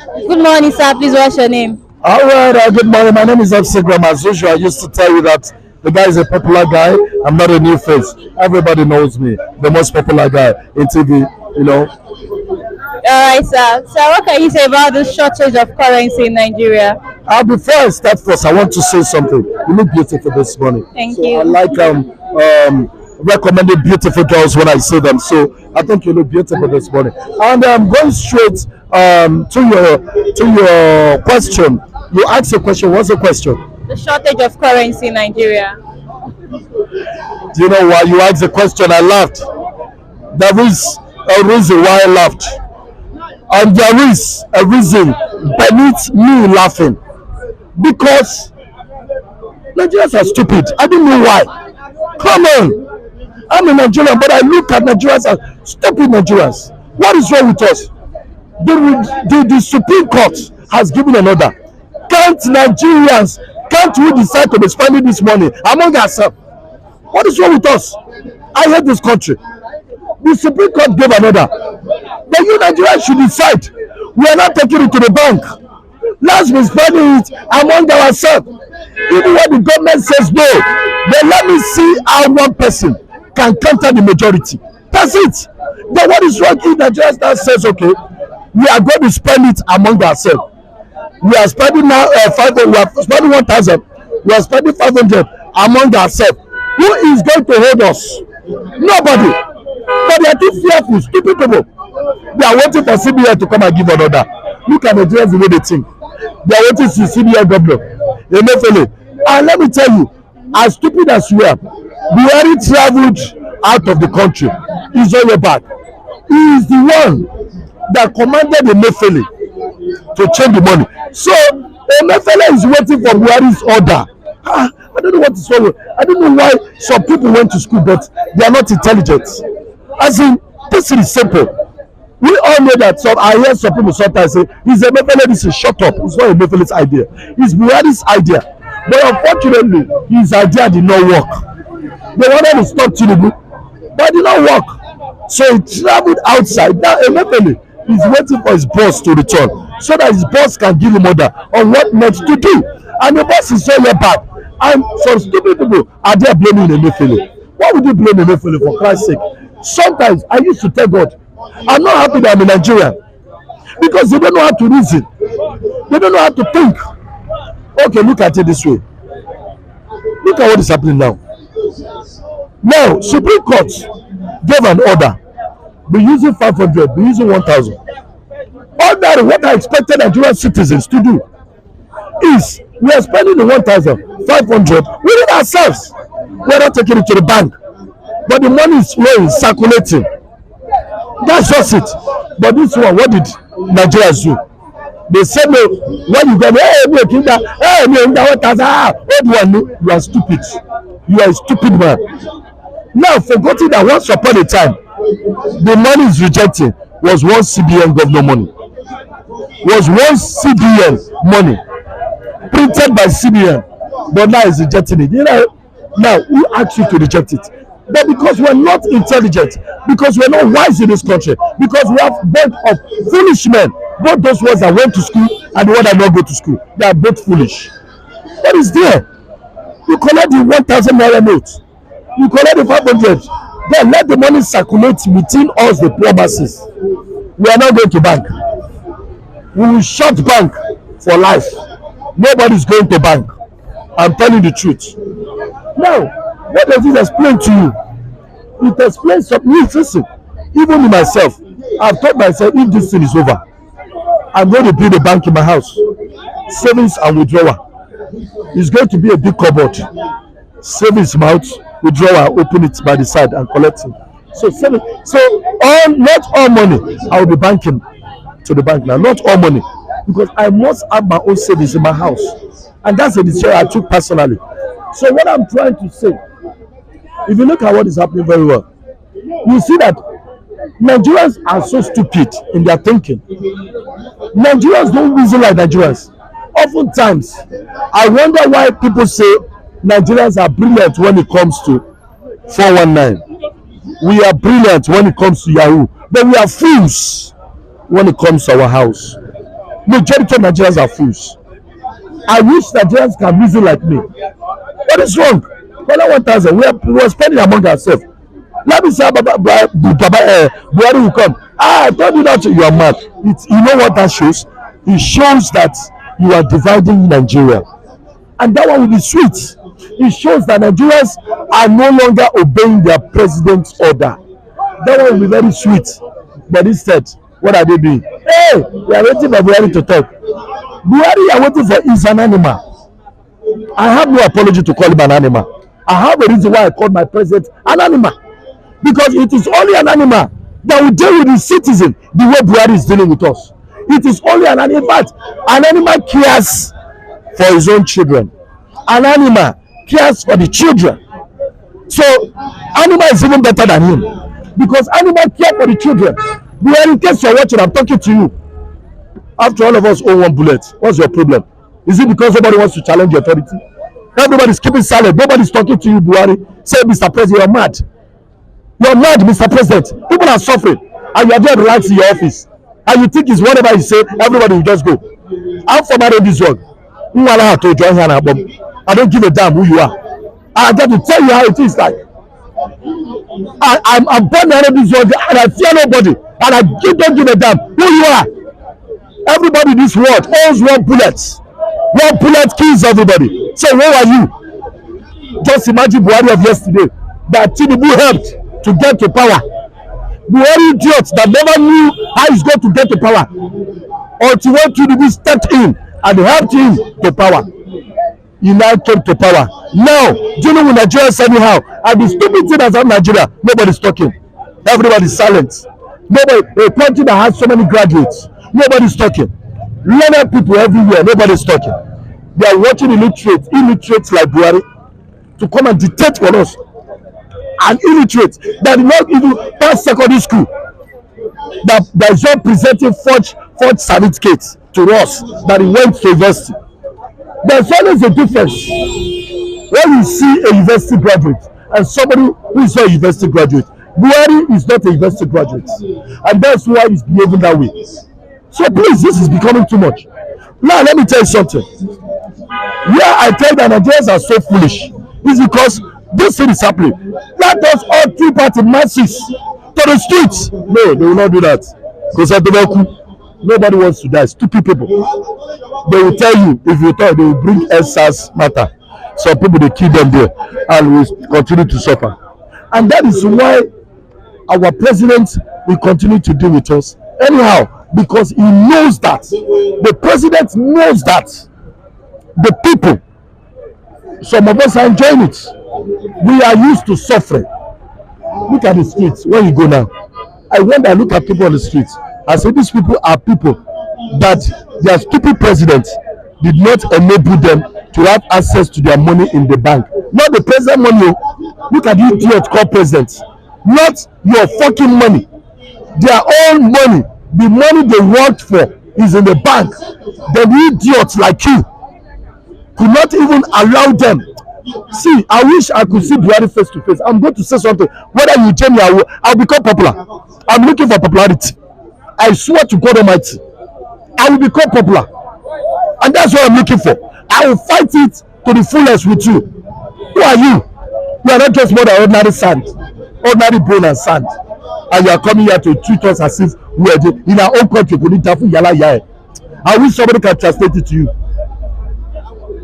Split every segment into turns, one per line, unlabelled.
Good morning, sir. Please, what's your name?
All right, good morning. My name is Ckle. As usual, I used to tell you that the guy is a popular guy. I'm not a new face. Everybody knows me, the most popular guy in TV. You know,
All right, sir. So, what can you say about the shortage of currency in Nigeria?
before I start first, I want to say something. You look beautiful this morning.
Thank
So I
you.
like recommending beautiful girls when I say them. So I think you look beautiful this morning. And I'm going straight to your question. You asked a question. What's the question?
The shortage of currency in Nigeria.
Do you know why you asked the question? I laughed. There is a reason why I laughed. And there is a reason beneath me laughing. Because Nigerians are stupid. I don't know why. Come on. I'm a Nigerian, but I look at Nigerians as stupid Nigerians. What is wrong with us? The Supreme Court has given an order. Can't we decide to be spending this money among ourselves? What is wrong with us? I hate this country. The Supreme Court gave an order. But you Nigerians should decide. We are not taking it to the bank. Let's be spending it among ourselves. Even when the government says no, then let me see how one person can counter the majority. That's it. Then what is wrong if Nigerians now says, okay, we are going to spend it among ourselves. We are spending now 500, we are spending 1,000, we are spending 500 among ourselves. Who is going to hold us? Nobody. But they are too fearful, stupid people. They are waiting for CBN to come and give an order. Look at Nigerians the way they think. They are waiting to see CBN governor. Emefiele. And let me tell you, as stupid as you are, Buhari traveled out of the country. He's on your back. He is the one that commanded Emefiele to change the money. So Emefiele is waiting for Buhari's order. I don't know what is wrong. I don't know why some people went to school, but they are not intelligent. As in, this is simple. We all know that I hear some people sometimes say, "Is Emefiele this is shut up." It's not Emefele's idea. It's Buhari's idea. But unfortunately, his idea did not work. They wanted to stop TINUBU, but it did not work. So he traveled outside. Now Emefele is waiting for his boss to return so that his boss can give him order on what next to do. And the boss is so bad. And some stupid people are there blaming Emefele. Why would you blame Emefele for Christ's sake? Sometimes I used to tell God, I'm not happy that I'm a Nigerian because they don't know how to reason. They don't know how to think. Okay, look at it this way. Look at what is happening now. Now, Supreme Court gave an order. Be using 500, be using 1,000. Ordinary, what I expected Nigerian citizens to do is we are spending the 1,500 within ourselves. We are not taking it to the bank. But the money is flowing, circulating. That's just it. But this one, what did Nigerians do? They said no. When you go, you are stupid. You are a stupid man. Now, forgetting that once upon a time, the money is rejecting was one CBN governor money. Was one CBN money printed by CBN, but now is rejecting it. You know, now who asked you to reject it? But because we're not intelligent, because we're not wise in this country, because we have bunch of foolish men, both those ones that went to school and the ones that don't go to school, they are both foolish. What is there? You collect the 1,000 naira note, you collect the 500, then let the money circulate within us, the poor masses. We are not going to bank. We will shut bank for life. Nobody is going to bank. I'm telling the truth. Now, what does it explain to you? It explains something. Listen, even me myself, I've told myself if this thing is over, I'm going to build a bank in my house. Savings and withdrawal. It's going to be a big cupboard. Savings mouth, withdrawal, open it by the side and collect it. So not all money I will be banking to the bank now. Not all money. Because I must have my own savings in my house. And that's a decision I took personally. So what I'm trying to say, if you look at what is happening very well, you see that Nigerians are so stupid in their thinking. Nigerians don't reason like Nigerians. Oftentimes, I wonder why people say Nigerians are brilliant when it comes to 419. We are brilliant when it comes to Yahoo, but we are fools when it comes to our house. Majority of Nigerians are fools. I wish Nigerians can reason like me. What is wrong? Well, 1,000. We are spending among ourselves. Let me say, Buhari will come. I told you that you are mad. You know what that shows? It shows that you are dividing Nigeria. And that one will be sweet. It shows that Nigerians are no longer obeying their president's order. That one will be very sweet. But instead, what are they doing? Hey, we are waiting for Buhari to talk. Buhari are waiting for is an animal. I have no apology to call him an animal. I have a reason why I called my president an animal. Because it is only an animal that will deal with the citizen the way Buhari is dealing with us. It is only an animal. In fact, an animal cares for his own children. An animal cares for the children. So, animal is even better than him. Because animal care for the children. Buhari, in case you're watching, I'm talking to you. After all of us own one bullet, what's your problem? Is it because somebody wants to challenge your authority? Everybody's keeping silent. Nobody's talking to you, Buhari. Say, Mr. President, you're mad. You're mad, Mr. President. People are suffering. And you're there relaxed in your office. And you think it's whatever you say, everybody will just go. I'm from this world. I don't give a damn who you are. I got to tell you how it is like. I'm born out of this world and I fear nobody. And I don't give a damn who you are. Everybody in this world owns one bullet. One bullet kills everybody. So where are you? Just imagine Buhari of yesterday that TINUBU helped to get to power. Buhari idiots that never knew how he's going to get to power until when TINUBU stepped in and helped him to power. He now came to power. Now, dealing with Nigerians anyhow, and the stupid thing that's in Nigeria, nobody's talking. Everybody's silent. Nobody, a country that has so many graduates, nobody's talking. Learned people everywhere, nobody's talking. They are watching illiterates like Buhari to come and dictate for us. An illiterate that did not even pass secondary school, that is not presenting forged certificates to us that he went to university. There's always a difference when you see a university graduate and somebody who is not a university graduate. Buhari is not a university graduate, and that's why he's behaving that way. So please, this is becoming too much. Now let me tell you something. Where I tell that Nigerians are so foolish is because this thing is happening. Let us all two-party masses to the streets. No, they will not do that. Because nobody wants to die. Stupid people. They will tell you, if you talk, they will bring SARS matter. Some people, they kill them there and will continue to suffer. And that is why our president will continue to deal with us anyhow, because he knows that. The president knows that the people, some of us are enjoying it. We are used to suffering. Look at the streets when you go now. I wonder, look at people on the streets. I say these people are people that their stupid president did not enable them to have access to their money in the bank. Not the president money. Look at the idiot called president. Not your fucking money. Their own money. The money they worked for is in the bank. The idiots like you could not even allow them. See, I wish I could see Buhari face to face. I'm going to say something. Whether you tell me, I'll become popular. I'm looking for popularity. I swear to God Almighty, I will become popular. And that's what I'm looking for. I will fight it to the fullest with you. Who are you? You are not just more than ordinary sand, ordinary bone and sand. And you are coming here to treat us as if we are in our own country. I wish somebody can translate it to you.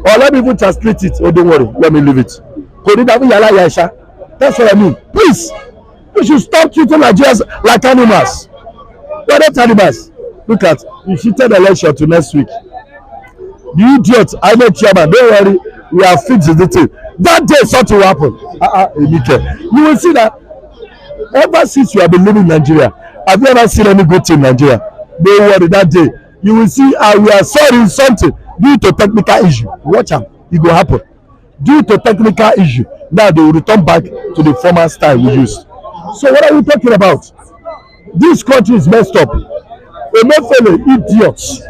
Or let me even translate it. Oh, don't worry. Let me leave it. That's what I mean. Please, you should stop treating Nigerians like animals. We're not animals. Look at, you shifted the election to next week. The idiot, I know chairman, don't worry, we have fixed the thing. That day something will happen. You will see that ever since you have been living in Nigeria, have you ever seen any good thing in Nigeria? Don't worry, that day you will see we are sorry something due to technical issue. Watch out, it will happen. Due to technical issue, now they will return back to the former style we used. So what are we talking about? This country is messed up. Idiots.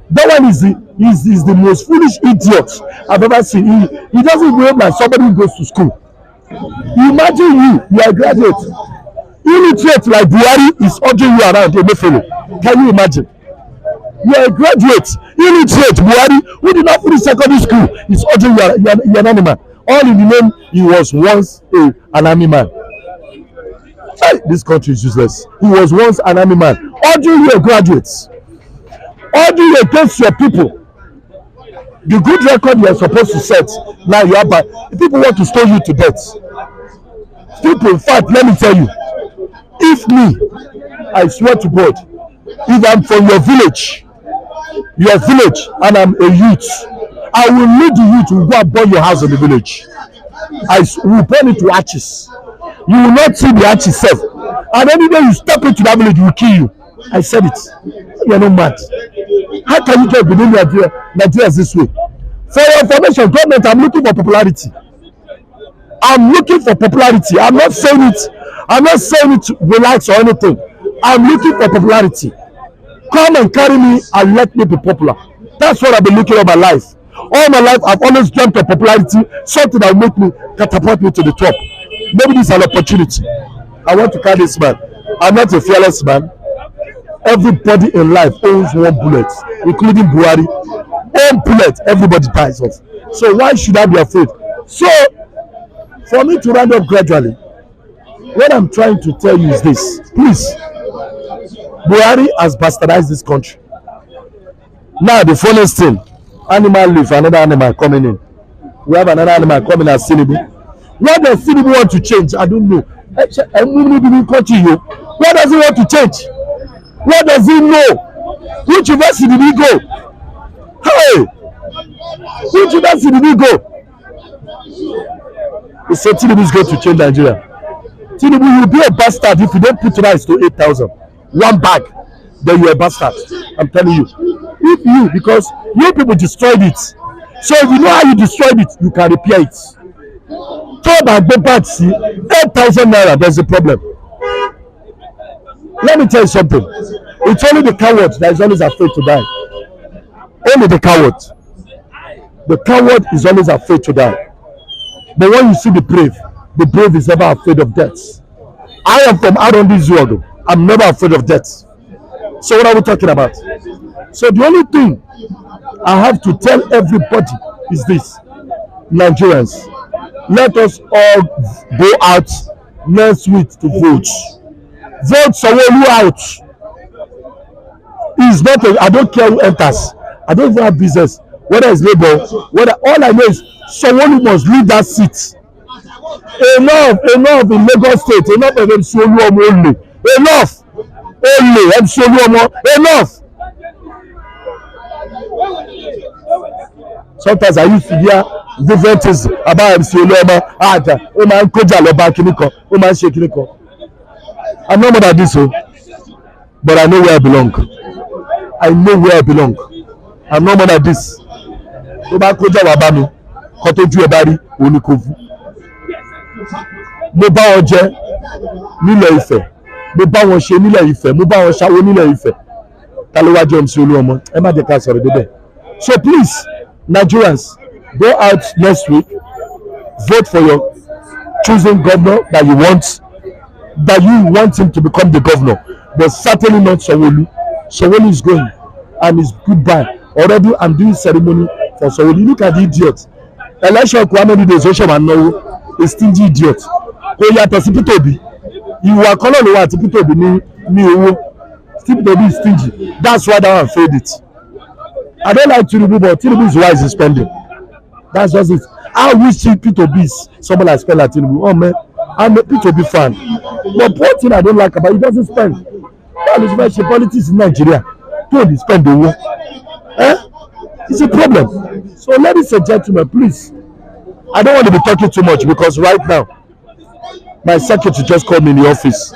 That one is the most foolish idiot I've ever seen. He doesn't behave like somebody who goes to school. Imagine you are a graduate. Illiterate like Buhari is urging you around. Can you imagine? You are a graduate, illiterate. Buhari, who did not finish secondary school, is urging you an army man. All in the name, he was once an army man. Hey, this country is useless. He was once an army man. Urging you graduates, urging you against your people. The good record you are supposed to set, now you are bad. People want to stone you to death. People, in fact, let me tell you, if me, I swear to God, if I'm from your village, and I'm a youth, I will lead the youth to go and burn your house in the village. I will burn it to ashes. You will not see the ashes self. And any day you step into that village, we will kill you. I said it. You are not mad. How can you just believe Nigeria this way? For your information, government, I'm looking for popularity. I'm looking for popularity. I'm not saying it relax or anything. I'm looking for popularity. Come and carry me and let me be popular. That's what I've been looking at my life. All my life, I've always dreamt of popularity, something that will make me catapult me to the top. Maybe this is an opportunity. I want to carry this man. I'm not a fearless man. Everybody in life owns one bullet, including Buhari. One bullet, everybody dies of. So why should I be afraid? So, for me to round up gradually, what I'm trying to tell you is this. Please, Buhari has bastardized this country. Now, the funniest thing, animal leave, another animal coming in. We have another animal coming as TINUBU. What does TINUBU want to change? I don't know. What does he want to change? What does he know? Which university did he go? Hey! Which university did he go? He said TINUBU is going to change Nigeria. TINUBU, you will be a bastard if you don't put rice to 8,000. One bag, then you're a bastard. I'm telling you. If you, because you people destroyed it. So if you know how you destroyed it, you can repair it. Talk and go back, see, 8,000 naira, there's a problem. Let me tell you something. It's only the coward that is always afraid to die. Only the coward. The coward is always afraid to die. But when you see the brave is never afraid of death. I am from out on this world. I'm never afraid of death. So what are we talking about? So the only thing I have to tell everybody is this. Nigerians, let us all go out next week to vote. Vote Sanwo-Olu out. Is not I don't care who enters. I don't even have business. Whether it's Labour, whether all I know is Sanwo-Olu must leave that seat. Enough in Lagos State. Enough of MC Oluomo only. Enough. Only MC Oluomo. Enough. Sometimes I used to hear different things about MC Oluomo. Oh man, koja loba kiniko. Oh man, shake kiniko. I'm not more than this, but I know where I belong. I know where I belong. I'm not more than this. Oh man, koja wabami. Kotoju ebari onikovu. Mo bá wọn jẹ nílẹ̀ Ifẹ̀, mo bá wọn ṣe nílẹ̀ Ifẹ̀, mo bá wọn ṣàwó nílẹ̀ Ifẹ̀. Ta ló wá jẹ́ MC Oluomo? Ẹ má jẹ́ ká sọ̀rọ̀ débẹ̀. So please, Nigerians, go out next week, vote for your choosing governor that you want him to become the governor, but certainly not Sanwo-Olu. Sanwo-Olu is going, and it's goodbye. Already, I'm doing ceremony for Sanwo-Olu. Look at the idiot. Election Muhammadu is also a stingy idiot. Kò yàtọ̀ sí Peter Obi. Ìwà kan náà ló wà àti Peter Obi ní owó. Peter Obi is stingy. That's why that one failed it. I don't like TINUBU, but TINUBU is wise in spending. That's just it. I wish Peter Obi is someone like spend like TINUBU. Oh man, I'm a Peter Obi fan. But one thing I don't like about it, he doesn't spend. That is why politics in Nigeria don't spend the war. It's a problem. So ladies and gentlemen, please. I don't want to be talking too much because right now, my secretary just called me in the office.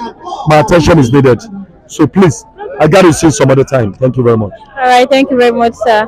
My attention is needed. So please, I got to see you some other time. Thank you very much.
All right. Thank you very much, sir.